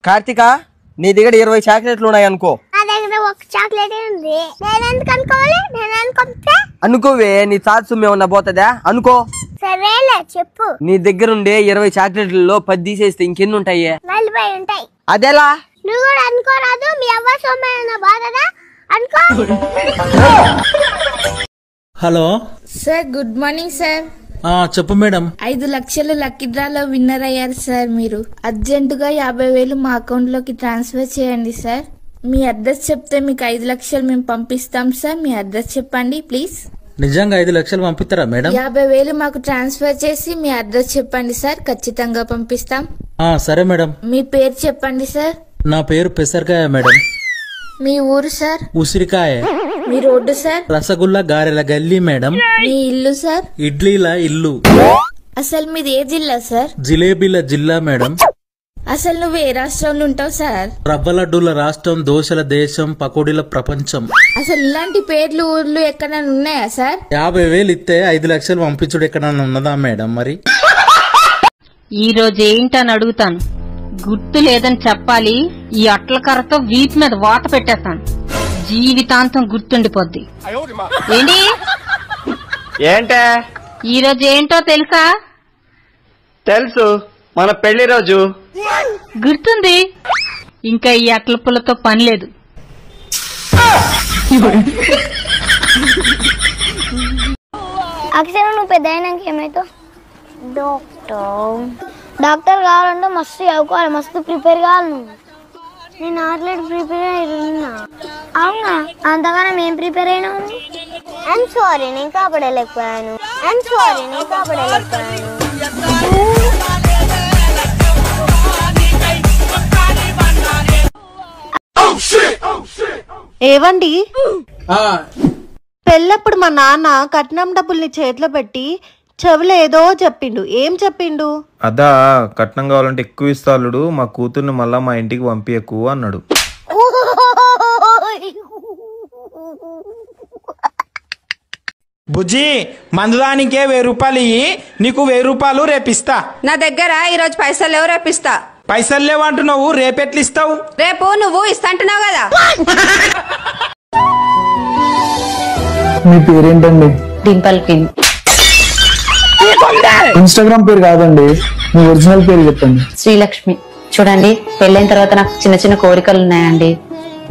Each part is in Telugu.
కార్తిక నీ దగ్గర 20 చాక్లెట్లు ఉన్నాయి అనుకో. అనుకోవే నీ తాత సొమ్ము ఏమన్నా పోతుందా అనుకో. సరేలే చెప్పు. నీ దగ్గర ఉండే 20 చాక్లెట్లలో 10 తీసేస్తే ఇంకెన్ని ఉంటాయి? 40 ఉంటాయి. అదేలా? నువ్వు కూడా అనుకోరాదు. మీ అవ్వ సొమ్ము బాధదా అనుకో. Hello sir, good morning sir. చెప్పు మేడం. 5 లక్షల లక్కీ డ్రాలో విన్నర్ అయ్యారు సార్. మీరు అర్జెంటుగా 50,000 మా అకౌంట్ లోకి ట్రాన్స్ఫర్ చేయండి సార్. మీ అడ్రస్ చెప్తే మీకు 5 లక్షలు మేము పంపిస్తాం సార్. మీ అడ్రస్ చెప్పండి ప్లీజ్. నిజంగా 5 లక్షలు పంపిస్తారా మేడం? 50,000 మాకు ట్రాన్స్ఫర్ చేసి మీ అడ్రస్ చెప్పండి సార్, ఖచ్చితంగా పంపిస్తాం. సరే మేడం. మీ పేరు చెప్పండి సార్. నా పేరు పెసరకాయ మేడం. మీ ఊరు సార్? ఉసిరికాయ. మీ రోడ్డు సార్? రసగుల్లా గారెల గల్లీ మేడం. మీ ఇల్లు సార్? ఇడ్లీల ఇల్లు. అసలు మీది ఏ జిల్లా సార్? జిలేబీల జిల్లా మేడం. అసలు నువ్వు ఏ రాష్ట్రంలో ఉంటావు సార్? రవ్వ లడ్డూల రాష్ట్రం, దోశల దేశం, పకోడీల ప్రపంచం. అసలు ఇలాంటి పేర్లు ఊర్లు ఎక్కడైనా ఉన్నాయా సార్? 50,000 ఇస్తే 5 లక్షలు పంపించుడు ఎక్కడన్నా ఉన్నదా మేడం? మరి ఈ రోజు ఏంటని అడుగుతాను, గుర్తు లేదని చెప్పాలి. ఈ అట్ల కర్రతో వీపు మీద వాత పెట్టేస్తాను, జీవితాంతం గుర్తుండిపోద్ది. ఏంటి ఏంటే? ఈ రోజు ఏంటో తెలుసా? తెలుసు, మన పెళ్లి రోజు. గుర్తుంది. ఇంకా ఈ అట్ల పుల్లతో పని లేదు. అక్షర నువ్వు పెద్ద అయినాక ఏమైతావు? డాక్టర్ కావాలంటే మస్తు చదువుకోవాలి, మస్తు ప్రిపేర్ కావాలి నువ్వు. నేను ఆల్రెడీ ప్రిపేర్ అయినా. అవునా? అంతగానం ఏం ప్రిపేర్ అయినావు? ఐఎమ్ సారీ, నేను కాపాడలేకపోయాను. ఏవండి, పెళ్ళప్పుడు మా నాన్న కట్నం డబ్బుల్ని చేతిలో పెట్టి చెవులో ఏదో చెప్పిండు. ఏం చెప్పిండు? అదా, కట్నం కావాలంటే ఎక్కువ ఇస్తాడు, మా కూతుర్ని మళ్ళా మా ఇంటికి పంపియకు అన్నాడు. బుజ్జి, మందుదానికే 1000 రూపాయలు ఇయ్యి, నీకు 1000 రూపాయలు రేపిస్తా. నా దగ్గర ఈరోజు పైసలు లేవు, రేపిస్తా. పైసలు లేవంటున్నావు, రేపెట్లు ఇస్తావు? రేపు నువ్వు ఇస్తాంటున్నావు కదా. మీ పేరేంటండి? డింపల్ కింగ్. ఇన్స్టాగ్రామ్ పేరు కాదండి, మీ ఒరిజినల్ పేరు చెప్పండి. శ్రీలక్ష్మి. చూడండి, పెళ్ళైన తర్వాత నాకు చిన్న చిన్న కోరికలు ఉన్నాయండి.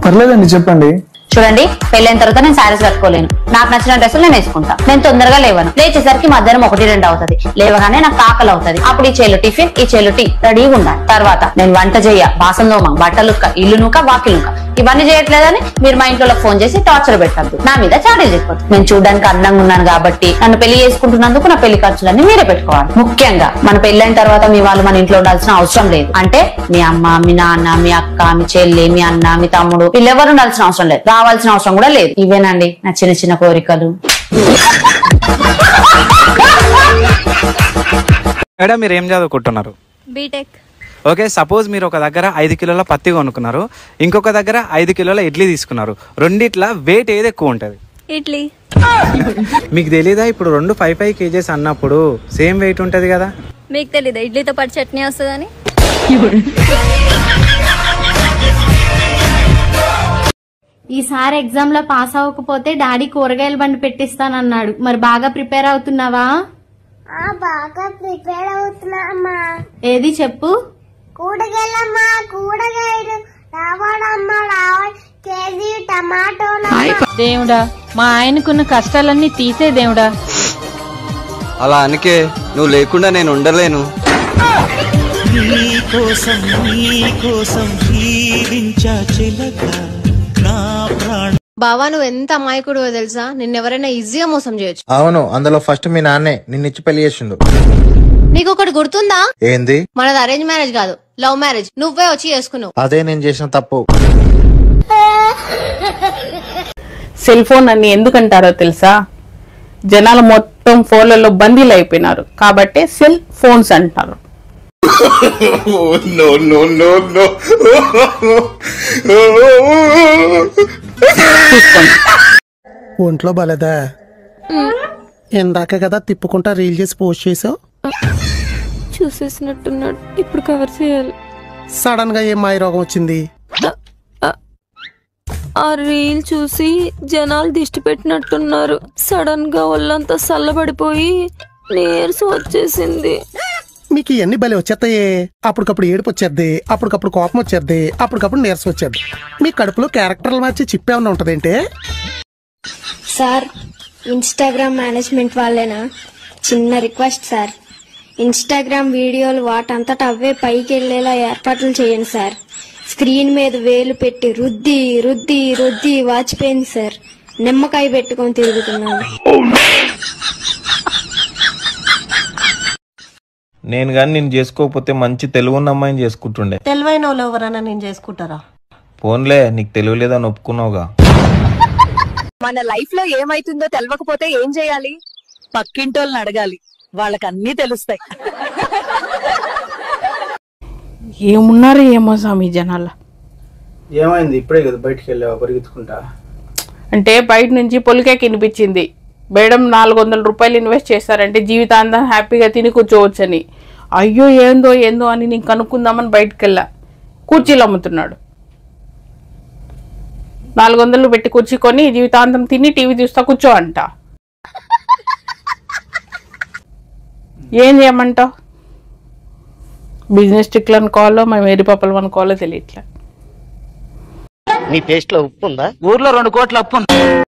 పర్లేదండి, చెప్పండి. చూడండి, పెళ్ళైన తర్వాత నేను శారీస్ కట్టుకోలేను. నాకు నచ్చిన డ్రెస్సులు నేను వేసుకుంటా. నేను తొందరగా లేవను. లేచేసరికి మధ్యాహ్నం 1-2 అవుతుంది. లేవగానే నాకు ఆకలి అవుతుంది. అప్పుడు ఈ చేలు టిఫిన్, ఈ చేలు టీ రెడీగా ఉండాలి. తర్వాత నేను వంట చేయ, బాసం తోమ, బట్టలు ఇల్లు నూక, వాకిలు నూక, ఇవన్నీ చేయట్లేదని మీరు మా ఇంట్లో ఫోన్ చేసి టార్చర్ పెట్టద్దు. నా మీద చాడీలు చెప్పొద్దు. నేను చూడడానికి అందంగా ఉన్నాను కాబట్టి నన్ను పెళ్లి చేసుకుంటున్నందుకు నా పెళ్లి ఖర్చులన్నీ మీరే పెట్టుకోవాలి. ముఖ్యంగా మన పెళ్ళైన తర్వాత మీ వాళ్ళు మన ఇంట్లో ఉండాల్సిన అవసరం లేదు. అంటే మీ అమ్మ, మీ నాన్న, మీ అక్క, మీ చెల్లి, మీ అన్న, మీ తమ్ముడు వీళ్ళెవరు ఉండాల్సిన అవసరం లేదు, రావాల్సిన అవసరం కూడా లేదు. ఇవేనండి నా చిన్న చిన్న కోరికలు. మేడం, మీరు ఏం చదువుకుంటున్నారు? బీటెక్. ఓకే, సపోజ్ మీరు ఒక దగ్గర 5 కిలోల పత్తి కొనుక్కున్నారు, ఇంకొక దగ్గర 5 కిలోల ఇడ్లీ తీసుకున్నారు. రెండిట్ల వెయిట్ ఏది ఎక్కువ ఉంటది? ఇడ్లీ. మీకు తెలీదా? ఇప్పుడు 2 5 kgs అన్నప్పుడు సేమ్ వెయిట్ ఉంటది కదా. మీకు తెలీదా ఇడ్లీతో పాటు చట్నీ వస్తుందని? ఈసారి ఎగ్జామ్ లో పాస్ అవ్వకపోతే డాడీ కూరగాయల బండి పెట్టిస్తానన్నాడు. మరి బాగా ప్రిపేర్ అవుతున్నావా? బాగా ప్రిపేర్ అవుతున్నా అమ్మా. ఏది చెప్పు? కూరగాయలమ్మా, కూరగాయలు రావడమ్మా, కేజీ టమాటోలు. దేవుడా, మా ఆయనకున్న కష్టాలన్నీ తీసే దేవుడా. అలా అనకే, నువ్వు లేకుండా నేను ఉండలేను. బావా, నువ్వు ఎంత అమాయకుడు తెలుసా? నిన్నెవరైనా ఈజీగా మోసం చేయొచ్చు. అవును, అందులో ఫస్ట్ మీ నాన్నే నిన్నిచ్చి పెళ్లి చేసిండు. నీకు ఒకటి గుర్తుందా? ఏంది? మనది అరేంజ్ మ్యారేజ్ కాదు, లవ్ మ్యారేజ్. నువ్వే వచ్చి చేసుకున్నావు. అదే నేను చేసిన తప్పు. సెల్ ఫోన్ అని ఎందుకంటారో తెలుసా? జనాలు మొత్తం ఫోన్లలో బందీలు అయిపోయినారు కాబట్టి సెల్ ఫోన్స్ అంటారు. ఒంట్లో బలదా? ఇందాక కదా తిప్పుకుంటా రీల్ చేసి పోస్ట్ చేసావు. చూసేసినట్టున్నాడు, ఇప్పుడు కవర్ చేయాలి. సడన్ గా ఏం మాయ రోగం వచ్చింది? ఆ రీల్ చూసి జనాలు దిష్టి పెట్టినట్టున్నారు. సడన్ గా ఒళ్ళంతా చల్లబడిపోయి నీరసం వచ్చేసింది. మీకు ఇవన్నీ భలే వచ్చేస్తాయే. అప్పటికప్పుడు ఏడుపు వచ్చేద్ది, అప్పటికప్పుడు కోపం వచ్చేద్ది, అప్పటికప్పుడు నీరసం వచ్చేద్ది. మీ కడుపులో క్యారెక్టర్లు మార్చి చిప్ ఏమన్నా ఉంటదేంటే? సార్, ఇన్స్టాగ్రామ్ మేనేజ్మెంట్ వాళ్ళేనా? చిన్న రిక్వెస్ట్ సార్, ఇన్స్టాగ్రామ్ వీడియోలు వాటంతట అవే పైకి వెళ్ళేలా ఏర్పాట్లు చేయండి సార్. స్క్రీన్ మీద వేలు పెట్టి రుద్ది రుద్ది రుద్ది వాచిపోయింది సార్. నిమ్మకాయ పెట్టుకొని తిరుగుతున్నాను. నేను కానీ నేను చేసుకోకపోతే మంచి తెలుగున్న అమ్మాయిని చేసుకుంటుండే. తెలివైన వాళ్ళు ఎవరైనా నేను చేసుకుంటారా? ఫోన్లే, నీకు తెలియలేదని ఒప్పుకున్నావుగా. మన లైఫ్ లో ఏమైతుందో తెలవకపోతే ఏం చేయాలి? పక్కింటోళ్ళని అడగాలి, వాళ్ళకి అన్నీ తెలుస్తాయి. ఏమున్నారు ఏమో స్వామి జనాల. ఏమైంది? ఇప్పుడే కదా బయటికి వెళ్ళావా పరిగెత్తుకుంటా? అంటే బయట నుంచి పొలికే వినిపించింది. మేడం 400 రూపాయలు ఇన్వెస్ట్ చేశారంటే జీవితాంతం హ్యాపీగా తిని కూర్చోవచ్చని. అయ్యో ఏందో ఏందో అని నేను కనుక్కుందామని బయటకు వెళ్ళా. కుర్చీలు అమ్ముతున్నాడు. 400 పెట్టి కుర్చీ కొని జీవితాంతం తిని టీవీ చూస్తా కూర్చో అంట. ఏం చేయమంటావు? బిజినెస్ ట్రిక్లు అనుకోవాలో మా మేరీ పాపలు అనుకోవాలో తెలియట్లే. నీ టేస్ట్ లో ఉప్పు ఉందా? ఊర్లో 2 కోట్ల అప్పు ఉంది.